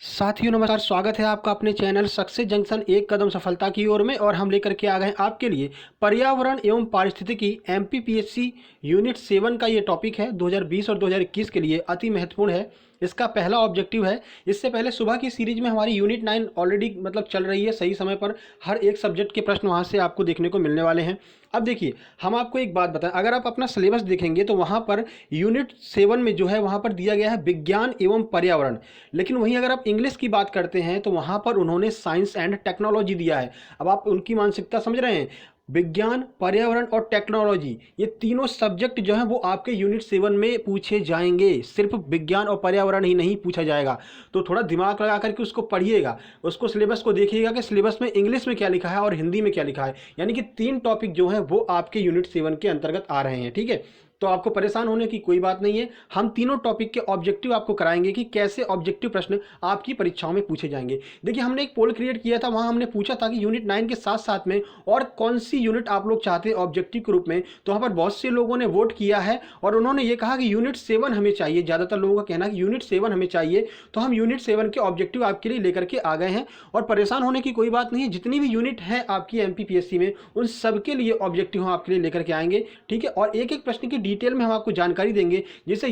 साथियों नमस्कार, स्वागत है आपका अपने चैनल सक्सेस जंक्शन एक कदम सफलता की ओर में। और हम लेकर के आ गए हैं आपके लिए पर्यावरण एवं पारिस्थितिकी एमपीपीएससी यूनिट 7 का ये टॉपिक है। 2020 और 2021 के लिए अति महत्वपूर्ण है। इसका पहला ऑब्जेक्टिव है। इससे पहले सुबह की सीरीज में हमारी यूनिट 9 ऑलरेडी चल रही है सही समय पर। हर एक सब्जेक्ट के प्रश्न वहाँ से आपको देखने को मिलने वाले हैं। अब देखिए, हम आपको एक बात बताएं, अगर आप अपना सिलेबस देखेंगे तो वहाँ पर यूनिट 7 में जो है वहाँ पर दिया गया है विज्ञान एवं पर्यावरण। लेकिन वहीं अगर आप इंग्लिश की बात करते हैं तो वहाँ पर उन्होंने साइंस एंड टेक्नोलॉजी दिया है। अब आप उनकी मानसिकता समझ रहे हैं। विज्ञान, पर्यावरण और टेक्नोलॉजी, ये तीनों सब्जेक्ट जो हैं वो आपके यूनिट 7 में पूछे जाएंगे। सिर्फ विज्ञान और पर्यावरण ही नहीं पूछा जाएगा। तो थोड़ा दिमाग लगा करके उसको पढ़िएगा, उसको सिलेबस को देखिएगा कि सिलेबस में इंग्लिश में क्या लिखा है और हिंदी में क्या लिखा है। यानी कि 3 टॉपिक जो हैं वो आपके यूनिट 7 के अंतर्गत आ रहे हैं। ठीक है, तो आपको परेशान होने की कोई बात नहीं है। हम तीनों टॉपिक के ऑब्जेक्टिव आपको कराएंगे कि कैसे ऑब्जेक्टिव प्रश्न आपकी परीक्षाओं में पूछे जाएंगे। देखिए, हमने एक पोल क्रिएट किया था, वहां हमने पूछा था कि यूनिट 9 के साथ साथ में और कौन सी यूनिट आप लोग चाहते हैं ऑब्जेक्टिव के रूप में। तो वहां पर बहुत से लोगों ने वोट किया है और उन्होंने ये कहा कि यूनिट 7 हमें चाहिए। ज़्यादातर लोगों का कहना है कि यूनिट 7 हमें चाहिए। तो हम यूनिट 7 के ऑब्जेक्टिव आपके लिए लेकर के आ गए हैं। और परेशान होने की कोई बात नहीं है, जितनी भी यूनिट है आपकी एमपीपीएससी में उन सबके लिए ऑब्जेक्टिव हम आपके लिए लेकर के आएंगे। ठीक है, और एक एक प्रश्न की डिटेल में हम आपको जानकारी देंगे। जैसे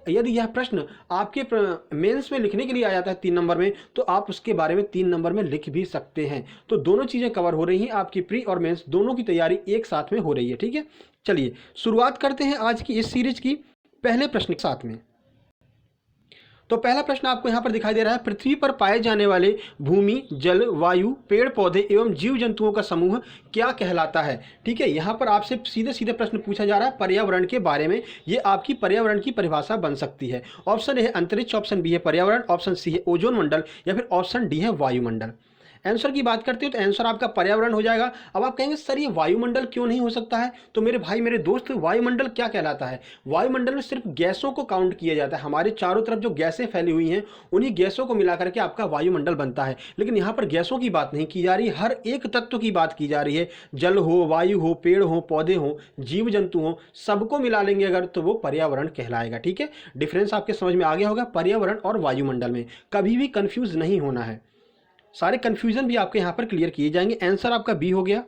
यदि यह प्रश्न आपके मेंस में लिखने के लिए आ जाता है 3 नंबर में, तो आप उसके बारे में 3 नंबर में लिख भी सकते हैं। तो दोनों चीजें कवर हो रही हैं, आपकी प्री और मेंस दोनों की तैयारी एक साथ में हो रही है। ठीक है, चलिए शुरुआत करते हैं आज की इस सीरीज की पहले प्रश्न के साथ में। तो पहला प्रश्न आपको यहां पर दिखाई दे रहा है, पृथ्वी पर पाए जाने वाले भूमि, जल, वायु, पेड़ पौधे एवं जीव जंतुओं का समूह क्या कहलाता है। ठीक है, यहां पर आपसे सीधे सीधे प्रश्न पूछा जा रहा है पर्यावरण के बारे में। ये आपकी पर्यावरण की परिभाषा बन सकती है। ऑप्शन ए है अंतरिक्ष, ऑप्शन बी है पर्यावरण, ऑप्शन सी है ओजोन मंडल या फिर ऑप्शन डी है वायुमंडल। आंसर की बात करते हो तो आंसर आपका पर्यावरण हो जाएगा। अब आप कहेंगे सर ये वायुमंडल क्यों नहीं हो सकता है। तो मेरे भाई मेरे दोस्त, वायुमंडल क्या कहलाता है। वायुमंडल में सिर्फ गैसों को काउंट किया जाता है। हमारे चारों तरफ जो गैसें फैली हुई हैं उन्हीं गैसों को मिलाकर के आपका वायुमंडल बनता है। लेकिन यहाँ पर गैसों की बात नहीं की जा रही, हर एक तत्व की बात की जा रही है। जल हो, वायु हो, पेड़ हो, पौधे हो, जीव जंतु हो, सबको मिला लेंगे अगर तो वो पर्यावरण कहलाएगा। ठीक है, डिफरेंस आपके समझ में आ गया होगा पर्यावरण और वायुमंडल में। कभी भी कंफ्यूज नहीं होना है, सारे कंफ्यूजन भी आपके यहां पर क्लियर किए जाएंगे। आंसर आपका बी हो गया।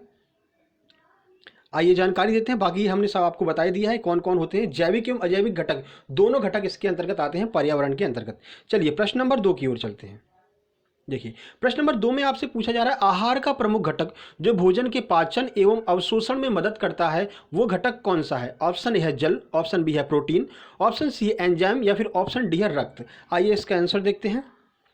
आइए जानकारी देते हैं, बाकी हमने सब आपको बता दिया है कौन कौन होते हैं। जैविक एवं अजैविक घटक, दोनों घटक इसके अंतर्गत आते हैं पर्यावरण के अंतर्गत। चलिए प्रश्न नंबर 2 की ओर चलते हैं। देखिए, प्रश्न नंबर 2 में आपसे पूछा जा रहा है आहार का प्रमुख घटक जो भोजन के पाचन एवं अवशोषण में मदद करता है वो घटक कौन सा है। ऑप्शन ए है जल, ऑप्शन बी है प्रोटीन, ऑप्शन सी है एंजाइम या फिर ऑप्शन डी है रक्त। आइए इसका आंसर देखते हैं।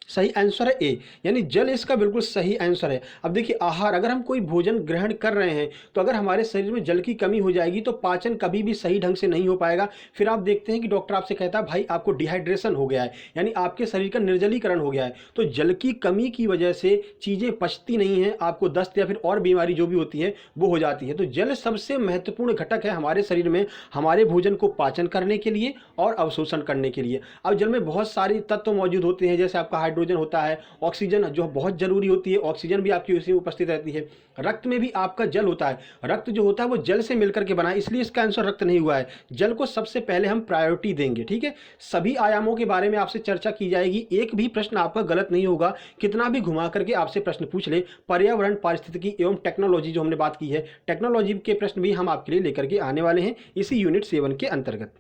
सही आंसर है ए, यानी जल इसका बिल्कुल सही आंसर है। अब देखिए, आहार, अगर हम कोई भोजन ग्रहण कर रहे हैं तो अगर हमारे शरीर में जल की कमी हो जाएगी तो पाचन कभी भी सही ढंग से नहीं हो पाएगा। फिर आप देखते हैं कि डॉक्टर आपसे कहता है भाई आपको डिहाइड्रेशन हो गया है, यानी आपके शरीर का निर्जलीकरण हो गया है। तो जल की कमी की वजह से चीज़ें पचती नहीं हैं, आपको दस्त या फिर और बीमारी जो भी होती है वो हो जाती है। तो जल सबसे महत्वपूर्ण घटक है हमारे शरीर में, हमारे भोजन को पाचन करने के लिए और अवशोषण करने के लिए। अब जल में बहुत सारे तत्व मौजूद होते हैं, जैसे आपका हाइड्रोजन होता है, ऑक्सीजन जो बहुत जरूरी होती है, ऑक्सीजन भी आपकी उसी में उपस्थित रहती है। रक्त में भी आपका जल होता है, रक्त जो होता है वो जल से मिलकर के बना है, इसलिए इसका आंसर रक्त नहीं हुआ है। जल को सबसे पहले हम प्रायोरिटी देंगे। ठीक है, सभी आयामों के बारे में आपसे चर्चा की जाएगी, एक भी प्रश्न आपका गलत नहीं होगा, कितना भी घुमा करके आपसे प्रश्न पूछ ले। पर्यावरण, पारिस्थितिकी एवं टेक्नोलॉजी जो हमने बात की है, टेक्नोलॉजी के प्रश्न भी हम आपके लिए लेकर के आने वाले हैं इसी यूनिट 7 के अंतर्गत।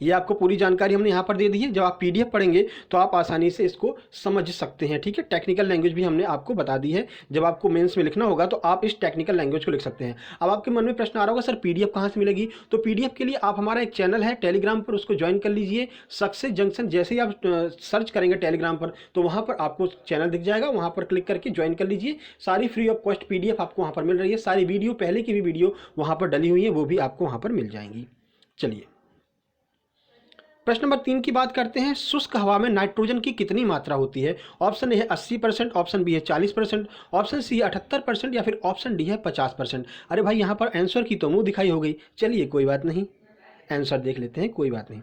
ये आपको पूरी जानकारी हमने यहाँ पर दे दी है। जब आप पीडीएफ पढ़ेंगे तो आप आसानी से इसको समझ सकते हैं। ठीक है, टेक्निकल लैंग्वेज भी हमने आपको बता दी है। जब आपको मेंस में लिखना होगा तो आप इस टेक्निकल लैंग्वेज को लिख सकते हैं। अब आपके मन में प्रश्न आ रहा होगा सर पीडीएफ कहाँ से मिलेगी। तो पीडीएफ के लिए आप हमारा एक चैनल है टेलीग्राम पर, उसको ज्वाइन कर लीजिए। सक्सेस जंक्शन जैसे ही आप सर्च करेंगे टेलीग्राम पर तो वहाँ पर आपको चैनल दिख जाएगा, वहाँ पर क्लिक करके ज्वाइन कर लीजिए। सारी फ्री ऑफ कॉस्ट पीडीएफ आपको वहाँ पर मिल रही है। सारी वीडियो, पहले की भी वीडियो वहाँ पर डली हुई है, वो भी आपको वहाँ पर मिल जाएंगी। चलिए प्रश्न नंबर 3 की बात करते हैं। शुष्क हवा में नाइट्रोजन की कितनी मात्रा होती है। ऑप्शन ए है 80%, ऑप्शन बी है 40%, ऑप्शन सी है 78% या फिर ऑप्शन डी है 50%। अरे भाई यहाँ पर आंसर की तो मुंह दिखाई हो गई। चलिए कोई बात नहीं, आंसर देख लेते हैं, कोई बात नहीं।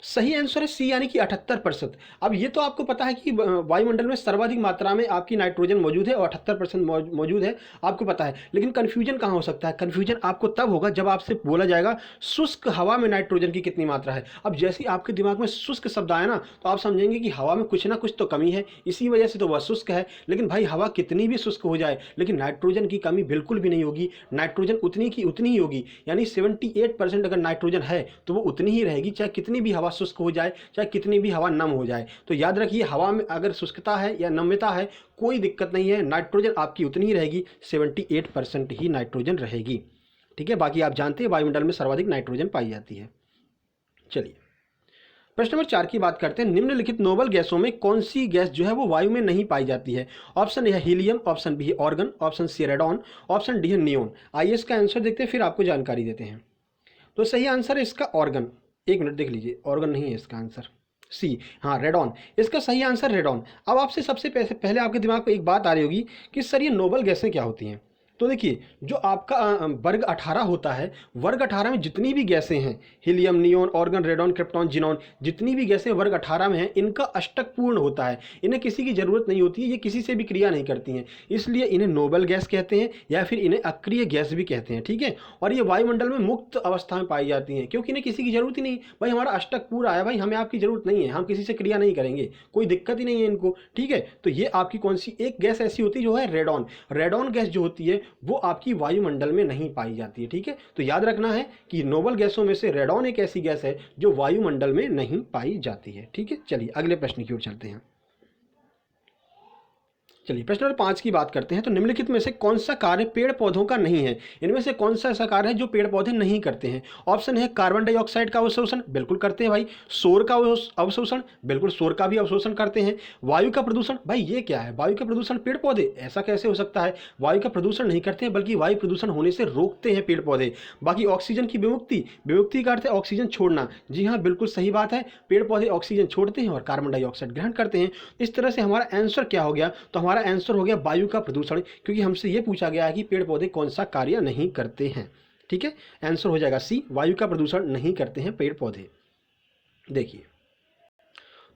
सही आंसर है सी, यानी कि 78%। अब ये तो आपको पता है कि वायुमंडल में सर्वाधिक मात्रा में आपकी नाइट्रोजन मौजूद है और 78% मौजूद है, आपको पता है। लेकिन कन्फ्यूजन कहाँ हो सकता है? कन्फ्यूजन आपको तब होगा जब आपसे बोला जाएगा शुष्क हवा में नाइट्रोजन की कितनी मात्रा है। अब जैसे ही आपके दिमाग में शुष्क शब्द आया ना, तो आप समझेंगे कि हवा में कुछ ना कुछ तो कमी है, इसी वजह से तो वह शुष्क है। लेकिन भाई हवा कितनी भी शुष्क हो जाए, लेकिन नाइट्रोजन की कमी बिल्कुल भी नहीं होगी। नाइट्रोजन उतनी की उतनी ही होगी, यानी 78% अगर नाइट्रोजन है तो वो उतनी ही रहेगी, चाहे कितनी भी हवा शुष्क हो जाए, चाहे कितनी भी हवा नम हो जाए। तो याद रखिए, हवा में अगर शुष्कता है या नम्यता है, कोई दिक्कत नहीं है, नाइट्रोजन आपकी उतनी ही रहेगी, 78% ही नाइट्रोजन रहेगी। ठीक है, बाकी आप जानते हैं वायुमंडल में सर्वाधिक नाइट्रोजन पाई जाती है। चलिए प्रश्न नंबर 4 की बात करते हैं। निम्नलिखित नोबल गैसों में कौन सी गैस जो है वो वायु में नहीं पाई जाती है? ऑप्शन ए है हीलियम, ऑप्शन बी है argon, option C radon, option D है नियोन। आइए इसका आंसर देखते हैं, फिर आपको जानकारी देते हैं। तो सही आंसर है इसका ऑर्गन। एक मिनट देख लीजिए, ऑर्गन नहीं है इसका आंसर, सी, हाँ रेडॉन। इसका सही आंसर रेडॉन। अब आपसे सबसे पहले आपके दिमाग में एक बात आ रही होगी कि सर ये नोबल गैसें क्या होती हैं? तो देखिए, जो आपका वर्ग 18 होता है, वर्ग 18 में जितनी भी गैसें हैं, helium, neon, organ, radon, krypton, xenon, जितनी भी गैसें वर्ग 18 में हैं, इनका अष्टक पूर्ण होता है। इन्हें किसी की जरूरत नहीं होती है, ये किसी से भी क्रिया नहीं करती हैं, इसलिए इन्हें नोबल गैस कहते हैं या फिर इन्हें अक्रिय गैस भी कहते हैं। ठीक है, और ये वायुमंडल में मुक्त अवस्था में पाई जाती हैं, क्योंकि इन्हें किसी की जरूरत ही नहीं। भाई हमारा अष्टक पूरा है, भाई हमें आपकी जरूरत नहीं है, हम किसी से क्रिया नहीं करेंगे, कोई दिक्कत ही नहीं है इनको। ठीक है, तो ये आपकी कौन सी एक गैस ऐसी होती है जो है रेडॉन। रेडॉन गैस जो होती है वो आपकी वायुमंडल में नहीं पाई जाती है। ठीक है, तो याद रखना है कि नोबल गैसों में से रेडॉन एक ऐसी गैस है जो वायुमंडल में नहीं पाई जाती है। ठीक है, चलिए अगले प्रश्न की ओर चलते हैं। चलिए प्रश्न नंबर 5 की बात करते हैं। तो निम्नलिखित में से कौन सा कार्य पेड़ पौधों का नहीं है? इनमें से कौन सा ऐसा कार्य है जो पेड़ पौधे नहीं करते हैं? ऑप्शन है कार्बन डाइऑक्साइड का अवशोषण, बिल्कुल करते हैं भाई। सौर का अवशोषण, बिल्कुल सौर का भी अवशोषण करते हैं। वायु का प्रदूषण, भाई ये क्या है? वायु का प्रदूषण पेड़ पौधे, ऐसा कैसे हो सकता है? वायु का प्रदूषण नहीं करते हैं, बल्कि वायु प्रदूषण होने से रोकते हैं पेड़ पौधे। बाकी ऑक्सीजन की विमुक्ति, विमुक्ति का अर्थ है ऑक्सीजन छोड़ना। जी हाँ, बिल्कुल सही बात है, पेड़ पौधे ऑक्सीजन छोड़ते हैं और कार्बन डाइऑक्साइड ग्रहण करते हैं। इस तरह से हमारा आंसर क्या हो गया? तो हमारा आंसर हो गया वायु का प्रदूषण, क्योंकि हमसे यह पूछा गया है कि पेड़ पौधे कौन सा कार्य नहीं करते हैं। ठीक है, आंसर हो जाएगा सी, वायु का प्रदूषण नहीं करते हैं पेड़ पौधे। देखिए,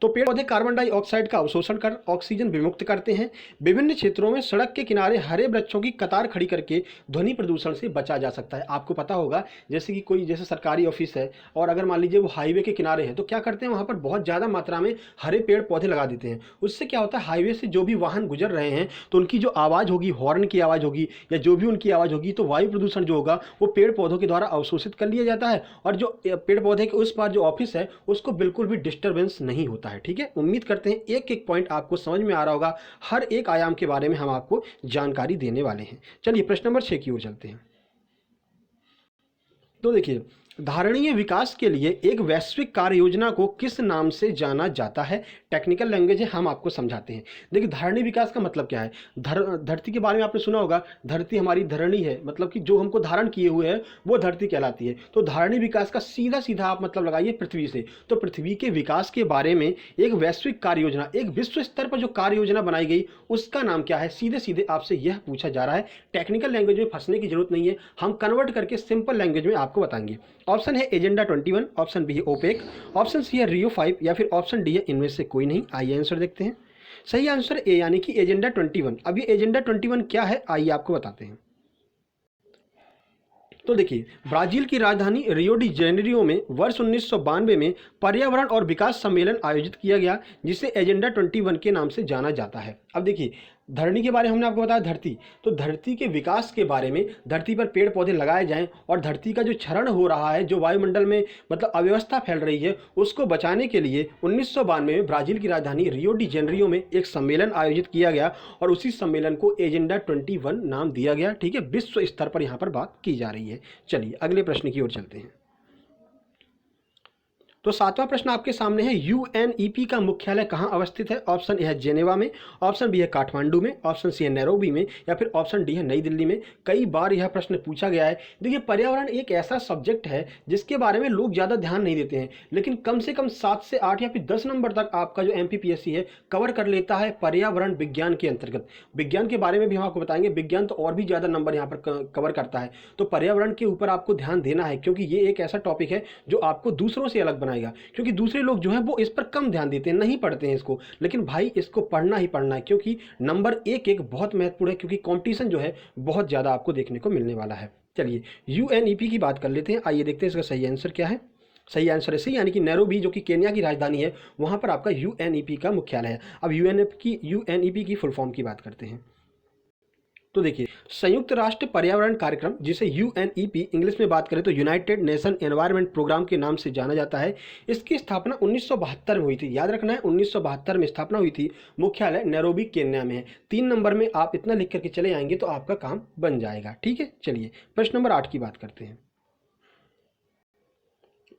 तो पेड़ पौधे कार्बन डाइऑक्साइड का अवशोषण कर ऑक्सीजन विमुक्त करते हैं। विभिन्न क्षेत्रों में सड़क के किनारे हरे वृक्षों की कतार खड़ी करके ध्वनि प्रदूषण से बचा जा सकता है। आपको पता होगा, जैसे कि कोई जैसे सरकारी ऑफिस है और अगर मान लीजिए वो हाईवे के किनारे है, तो क्या करते हैं, वहाँ पर बहुत ज़्यादा मात्रा में हरे पेड़ पौधे लगा देते हैं। उससे क्या होता है, हाईवे से जो भी वाहन गुजर रहे हैं तो उनकी जो आवाज़ होगी, हॉर्न की आवाज़ होगी या जो भी उनकी आवाज़ होगी, तो वायु प्रदूषण जो होगा वो पेड़ पौधों के द्वारा अवशोषित कर लिया जाता है और जो पेड़ पौधे के उस पार जो ऑफिस है उसको बिल्कुल भी डिस्टर्बेंस नहीं होता है। ठीक है, उम्मीद करते हैं एक एक पॉइंट आपको समझ में आ रहा होगा, हर एक आयाम के बारे में हम आपको जानकारी देने वाले हैं। चलिए प्रश्न नंबर 6 की ओर चलते हैं। तो देखिए, धारणीय विकास के लिए एक वैश्विक कार्य योजना को किस नाम से जाना जाता है? टेक्निकल लैंग्वेज है, हम आपको समझाते हैं। देखिए, धारणीय विकास का मतलब क्या है? धरती के बारे में आपने सुना होगा, धरती हमारी धरणी है, मतलब कि जो हमको धारण किए हुए है वो धरती कहलाती है। तो धारणीय विकास का सीधा सीधा आप मतलब लगाइए पृथ्वी से। तो पृथ्वी के विकास के बारे में एक वैश्विक कार्य योजना, एक विश्व स्तर पर जो कार्य योजना बनाई गई, उसका नाम क्या है? सीधे सीधे आपसे यह पूछा जा रहा है। टेक्निकल लैंग्वेज में फंसने की जरूरत नहीं है, हम कन्वर्ट करके सिंपल लैंग्वेज में आपको बताएंगे। ऑप्शन है एजेंडा 21, ऑप्शन बी है ओपेक, ऑप्शन सी है रियो 5 या फिर ऑप्शन डी है इनमें से कोई नहीं। आइए आंसर देखते हैं। सही आंसर ए, यानी कि एजेंडा 21। अब ये एजेंडा 21 क्या है, आइए आपको बताते हैं। तो देखिए, ब्राजील की राजधानी रियो डी जेनेरियो में वर्ष 1992 में पर्यावरण और विकास सम्मेलन आयोजित किया गया, जिसे एजेंडा 21 के नाम से जाना जाता है। अब देखिए, धरणी के बारे में हमने आपको बताया, धरती, तो धरती के विकास के बारे में, धरती पर पेड़ पौधे लगाए जाएं और धरती का जो क्षरण हो रहा है, जो वायुमंडल में मतलब अव्यवस्था फैल रही है, उसको बचाने के लिए 1992 में ब्राजील की राजधानी रियो डी जेनेरियो में एक सम्मेलन आयोजित किया गया और उसी सम्मेलन को एजेंडा 21 नाम दिया गया। ठीक है, विश्व स्तर पर यहाँ पर बात की जा रही है। चलिए अगले प्रश्न की ओर चलते हैं। तो सातवां प्रश्न आपके सामने है, यूएनईपी का मुख्यालय कहाँ अवस्थित है? ऑप्शन ए है जेनेवा में, ऑप्शन बी है काठमांडू में, ऑप्शन सी है नैरोबी में, या फिर ऑप्शन डी है नई दिल्ली में। कई बार यह प्रश्न पूछा गया है। देखिए, पर्यावरण एक ऐसा सब्जेक्ट है जिसके बारे में लोग ज़्यादा ध्यान नहीं देते हैं, लेकिन कम से कम 7 से 8 या फिर 10 नंबर तक आपका जो एमपीपीएससी है कवर कर लेता है पर्यावरण विज्ञान के अंतर्गत। विज्ञान के बारे में भी हम आपको बताएंगे, विज्ञान तो और भी ज़्यादा नंबर यहाँ पर कवर करता है। तो पर्यावरण के ऊपर आपको ध्यान देना है, क्योंकि ये एक ऐसा टॉपिक है जो आपको दूसरों से अलग बनाएगा। क्योंकि दूसरे लोग जो है वो इस पर कम ध्यान देते हैं, नहीं पढ़ते हैं इसको, लेकिन भाई इसको पढ़ना ही पढ़ना है, क्योंकि नंबर एक एक बहुत महत्वपूर्ण है, क्योंकि कंपटीशन जो है बहुत ज़्यादा आपको देखने को मिलने वाला है। चलिए यूएनईपी की बात कर लेते हैं। आइए देखते हैं इसका सही आंसर क्या है। सही आंसर है सी, यानी कि नैरोबी जो कि केन्या की राजधानी है, वहाँ पर आपका यूएनईपी का मुख्यालय है। अब यूएनईपी की फुल फॉर्म की बात करते हैं। तो देखिए, संयुक्त राष्ट्र पर्यावरण कार्यक्रम, जिसे यूएनईपी इंग्लिश में बात करें तो यूनाइटेड नेशन एनवायरनमेंट प्रोग्राम के नाम से जाना जाता है। इसकी स्थापना 1972 में हुई थी। याद रखना है, 1972 में स्थापना हुई थी। मुख्यालय नैरोबी केन्या में है। 3 नंबर में आप इतना लिख करके चले आएंगे तो आपका काम बन जाएगा। ठीक है, चलिए प्रश्न नंबर 8 की बात करते हैं।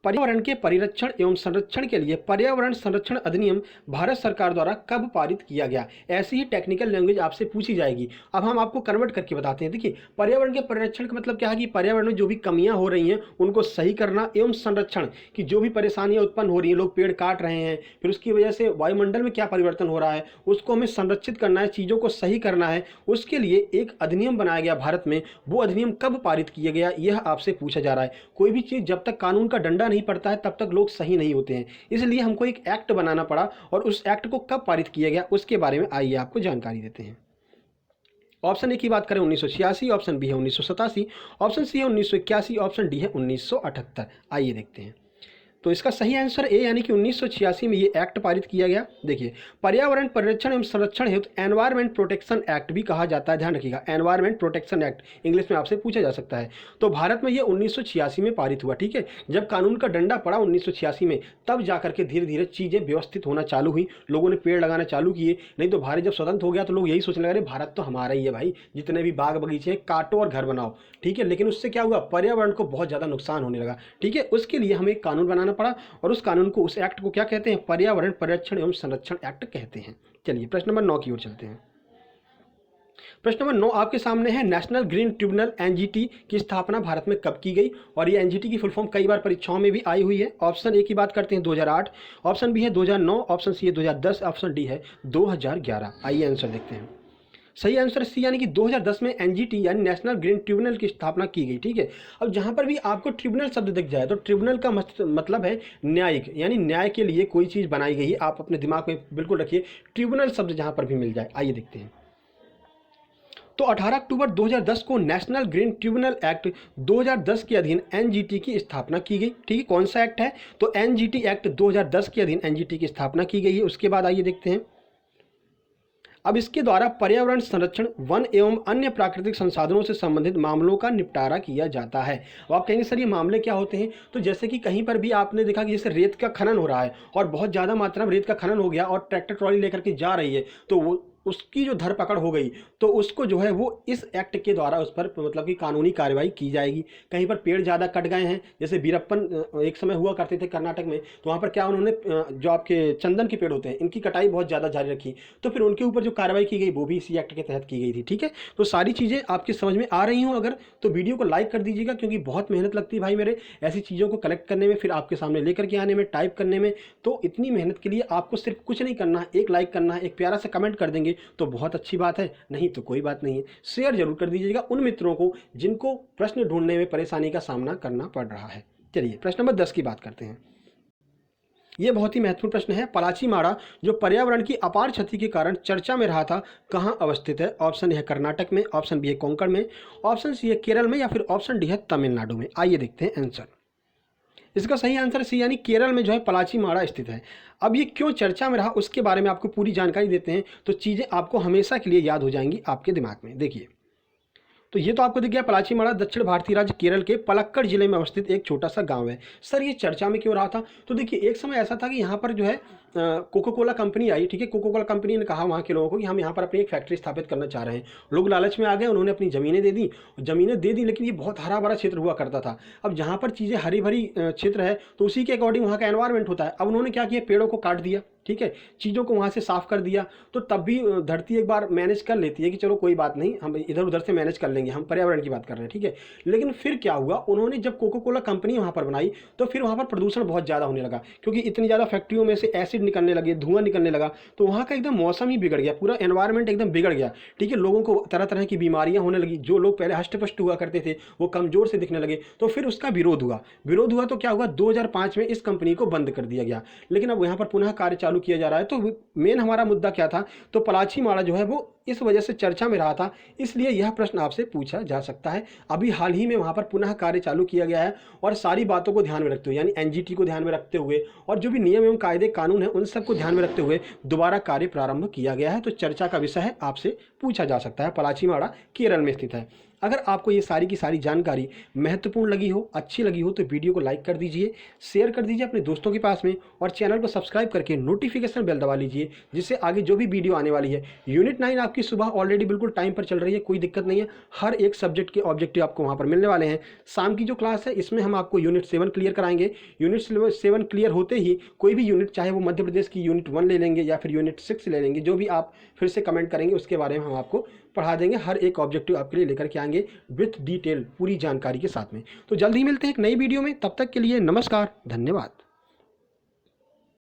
पर्यावरण के परिरक्षण एवं संरक्षण के लिए पर्यावरण संरक्षण अधिनियम भारत सरकार द्वारा कब पारित किया गया? ऐसी ही टेक्निकल लैंग्वेज आपसे पूछी जाएगी। अब हम आपको कन्वर्ट करके बताते हैं। देखिए, पर्यावरण के परिरक्षण का मतलब क्या है कि पर्यावरण में जो भी कमियां हो रही हैं उनको सही करना, एवं संरक्षण की जो भी परेशानियां उत्पन्न हो रही हैं, लोग पेड़ काट रहे हैं, फिर उसकी वजह से वायुमंडल में क्या परिवर्तन हो रहा है, उसको हमें संरक्षित करना है, चीज़ों को सही करना है। उसके लिए एक अधिनियम बनाया गया भारत में। वो अधिनियम कब पारित किया गया, यह आपसे पूछा जा रहा है। कोई भी चीज़ जब तक कानून का डंडा नहीं पड़ता है तब तक लोग सही नहीं होते हैं, इसलिए हमको एक एक्ट बनाना पड़ा, और उस एक्ट को कब पारित किया गया उसके बारे में आइए आपको जानकारी देते हैं। ऑप्शन ए की बात करें 1986, ऑप्शन बी है 1987, ऑप्शन सी है 1981, ऑप्शन डी है 1978। आइए देखते हैं। तो इसका सही आंसर ए, यानी कि 1986 में ये एक्ट पारित किया गया। देखिए, पर्यावरण परिरक्षण एवं संरक्षण हेतु एनवायरमेंट प्रोटेक्शन एक्ट भी कहा जाता है। ध्यान रखिएगा, एनवायरमेंट प्रोटेक्शन एक्ट इंग्लिश में आपसे पूछा जा सकता है। तो भारत में ये 1986 में पारित हुआ। ठीक है, जब कानून का डंडा पड़ा 1986 में, तब जाकर के धीरे धीरे चीज़ें व्यवस्थित होना चालू हुई, लोगों ने पेड़ लगाना चालू किए। नहीं तो भारत जब स्वतंत्र हो गया तो लोग यही सोचने लगे, भारत तो हमारा ही है भाई, जितने भी बाग बगीचे हैं काटो और घर बनाओ। ठीक है, लेकिन उससे क्या हुआ, पर्यावरण को बहुत ज़्यादा नुकसान होने लगा। ठीक है, उसके लिए हमें एक कानून बनाना पड़ा, और उस कानून को, उस एक्ट को क्या कहते हैं? पर्यावरण परिरक्षण एवं संरक्षण एक्ट कहते हैं। चलिए प्रश्न नंबर 9 की ओर चलते हैं। प्रश्न नंबर 9 आपके सामने है, नेशनल ग्रीन ट्रिब्यूनल एनजीटी की स्थापना भारत में कब की गई? और ये एनजीटी की फुल फॉर्म कई बार परीक्षाओं में भी आई हुई है। ऑप्शन ए की बात करते हैं 2008, ऑप्शन बी है 2009, ऑप्शन सी है 2010, ऑप्शन डी है 2011। आइए आंसर देखते हैं। सही आंसर सी, यानी कि 2010 में एनजीटी यानी नेशनल ग्रीन ट्रिब्यूनल की स्थापना की गई। ठीक है, अब जहां पर भी आपको ट्रिब्यूनल शब्द दिख जाए तो ट्रिब्यूनल का मतलब है न्यायिक, यानी न्याय के लिए कोई चीज़ बनाई गई है। आप अपने दिमाग में बिल्कुल रखिए, ट्रिब्यूनल शब्द जहां पर भी मिल जाए। आइए देखते हैं। तो 18 अक्टूबर 2010 को नेशनल ग्रीन ट्रिब्यूनल एक्ट 2010 के अधीन एनजीटी की स्थापना की गई। ठीक है, कौन सा एक्ट है? तो एनजीटी एक्ट 2010 के अधीन एनजीटी की स्थापना की गई है। उसके बाद आइए देखते हैं। अब इसके द्वारा पर्यावरण संरक्षण, वन एवं अन्य प्राकृतिक संसाधनों से संबंधित मामलों का निपटारा किया जाता है। अब आप कहेंगे सर ये मामले क्या होते हैं? तो जैसे कि कहीं पर भी आपने देखा कि जैसे रेत का खनन हो रहा है और बहुत ज़्यादा मात्रा में रेत का खनन हो गया और ट्रैक्टर ट्रॉली लेकर के जा रही है, तो वो उसकी जो धरपकड़ हो गई तो उसको जो है वो इस एक्ट के द्वारा उस पर मतलब कि कानूनी कार्रवाई की जाएगी। कहीं पर पेड़ ज़्यादा कट गए हैं, जैसे वीरप्पन एक समय हुआ करते थे कर्नाटक में, तो वहाँ पर क्या उन्होंने जो आपके चंदन के पेड़ होते हैं इनकी कटाई बहुत ज़्यादा जारी रखी, तो फिर उनके ऊपर जो कार्रवाई की गई वो भी इसी एक्ट के तहत की गई थी। ठीक है, तो सारी चीज़ें आपकी समझ में आ रही हों अगर, तो वीडियो को लाइक कर दीजिएगा, क्योंकि बहुत मेहनत लगती है भाई मेरे ऐसी चीज़ों को कलेक्ट करने में, फिर आपके सामने लेकर के आने में, टाइप करने में। तो इतनी मेहनत के लिए आपको सिर्फ कुछ नहीं करना है, एक लाइक करना है, एक प्यारा सा कमेंट कर देंगे तो बहुत अच्छी बात है, नहीं तो कोई बात नहीं है। शेयर जरूर कर दीजिएगा उन मित्रों को जिनको प्रश्न ढूंढने में परेशानी का सामना करना पड़ रहा है। चलिए प्रश्न नंबर 10 की बात करते हैं। यह बहुत ही महत्वपूर्ण प्रश्न है। पलाचीमाड़ा जो पर्यावरण की अपार क्षति के कारण चर्चा में रहा था, कहाँ अवस्थित है? ऑप्शन ए है कर्नाटक में, ऑप्शन बी है कोंकण में, ऑप्शन सी है केरल में, या फिर ऑप्शन डी है तमिलनाडु में। आइए देखते हैं आंसर। इसका सही आंसर सी, यानी केरल में जो है पलाचीमाड़ा स्थित है। अब ये क्यों चर्चा में रहा उसके बारे में आपको पूरी जानकारी देते हैं, तो चीज़ें आपको हमेशा के लिए याद हो जाएंगी आपके दिमाग में। देखिए, तो ये तो आपको दिख गया पलाचीमाड़ा दक्षिण भारतीय राज्य केरल के पलक्कड़ जिले में अवस्थित एक छोटा सा गांव है। सर ये चर्चा में क्यों रहा था? तो देखिए, एक समय ऐसा था कि यहाँ पर जो है कोको कोला कंपनी आई, ठीक है, कोको कोला कंपनी ने कहा वहाँ के लोगों को कि हम यहाँ पर अपनी एक फैक्ट्री स्थापित करना चाह रहे हैं। लोग लालच में आ गए, उन्होंने अपनी ज़मीनें दे दी, लेकिन ये बहुत हरा भरा क्षेत्र हुआ करता था। अब जहाँ पर चीज़ें हरी भरी क्षेत्र है तो उसी के अकॉर्डिंग वहाँ का एनवायरनमेंट होता है। अब उन्होंने क्या किया, पेड़ों को काट दिया, ठीक है, चीज़ों को वहाँ से साफ कर दिया। तो तब भी धरती एक बार मैनेज कर लेती है कि चलो कोई बात नहीं, हम इधर उधर से मैनेज कर लेंगे, हम पर्यावरण की बात कर रहे हैं, ठीक है। लेकिन फिर क्या हुआ, उन्होंने जब कोको कोला कंपनी वहाँ पर बनाई तो फिर वहाँ पर प्रदूषण बहुत ज़्यादा होने लगा, क्योंकि इतनी ज़्यादा फैक्ट्रियों में से एसिड निकलने लगे, धुआं निकलने लगा, तो वहाँ का एकदम मौसम ही बिगड़ गया, पूरा एनवायरनमेंट एकदम बिगड़ गया, ठीक है। लोगों को तरह तरह की बीमारियाँ होने लगी, जो लोग पहले हष्ट पुष्ट हुआ करते थे वो कमज़ोर से दिखने लगे। तो फिर उसका विरोध हुआ तो क्या हुआ, 2005 में इस कंपनी को बंद कर दिया गया। लेकिन अब यहाँ पर पुनः कार्य चालू किया जा रहा है। तो मेन हमारा मुद्दा क्या था, तो पलाचीमाड़ा जो है वो इस वजह से चर्चा में रहा था, इसलिए यह प्रश्न आपसे पूछा जा सकता है। अभी हाल ही में वहां पर पुनः कार्य चालू किया गया है और सारी बातों को ध्यान में रखते हुए, यानी एनजीटी को ध्यान में रखते हुए और जो भी नियम एवं कायदे कानून है उन सबको ध्यान में रखते हुए दोबारा कार्य प्रारंभ किया गया है। तो चर्चा का विषय है, आपसे पूछा जा सकता है। पलाचीमाड़ा केरल में स्थित है। अगर आपको ये सारी की सारी जानकारी महत्वपूर्ण लगी हो, अच्छी लगी हो, तो वीडियो को लाइक कर दीजिए, शेयर कर दीजिए अपने दोस्तों के पास में और चैनल को सब्सक्राइब करके नोटिफिकेशन बेल दबा लीजिए, जिससे आगे जो भी वीडियो आने वाली है। यूनिट 9 आपकी सुबह ऑलरेडी बिल्कुल टाइम पर चल रही है, कोई दिक्कत नहीं है। हर एक सब्जेक्ट के ऑब्जेक्टिव आपको वहाँ पर मिलने वाले हैं। शाम की जो क्लास है इसमें हम आपको यूनिट 7 क्लियर कराएंगे। यूनिट 7 क्लियर होते ही कोई भी यूनिट, चाहे वो मध्य प्रदेश की यूनिट 1 ले लेंगे या फिर यूनिट 6 ले लेंगे, जो भी आप फिर से कमेंट करेंगे उसके बारे में हम आपको पढ़ा देंगे। हर एक ऑब्जेक्टिव आपके लिए लेकर के आएंगे विथ डिटेल, पूरी जानकारी के साथ में। तो जल्द ही मिलते हैं एक नई वीडियो में, तब तक के लिए नमस्कार, धन्यवाद।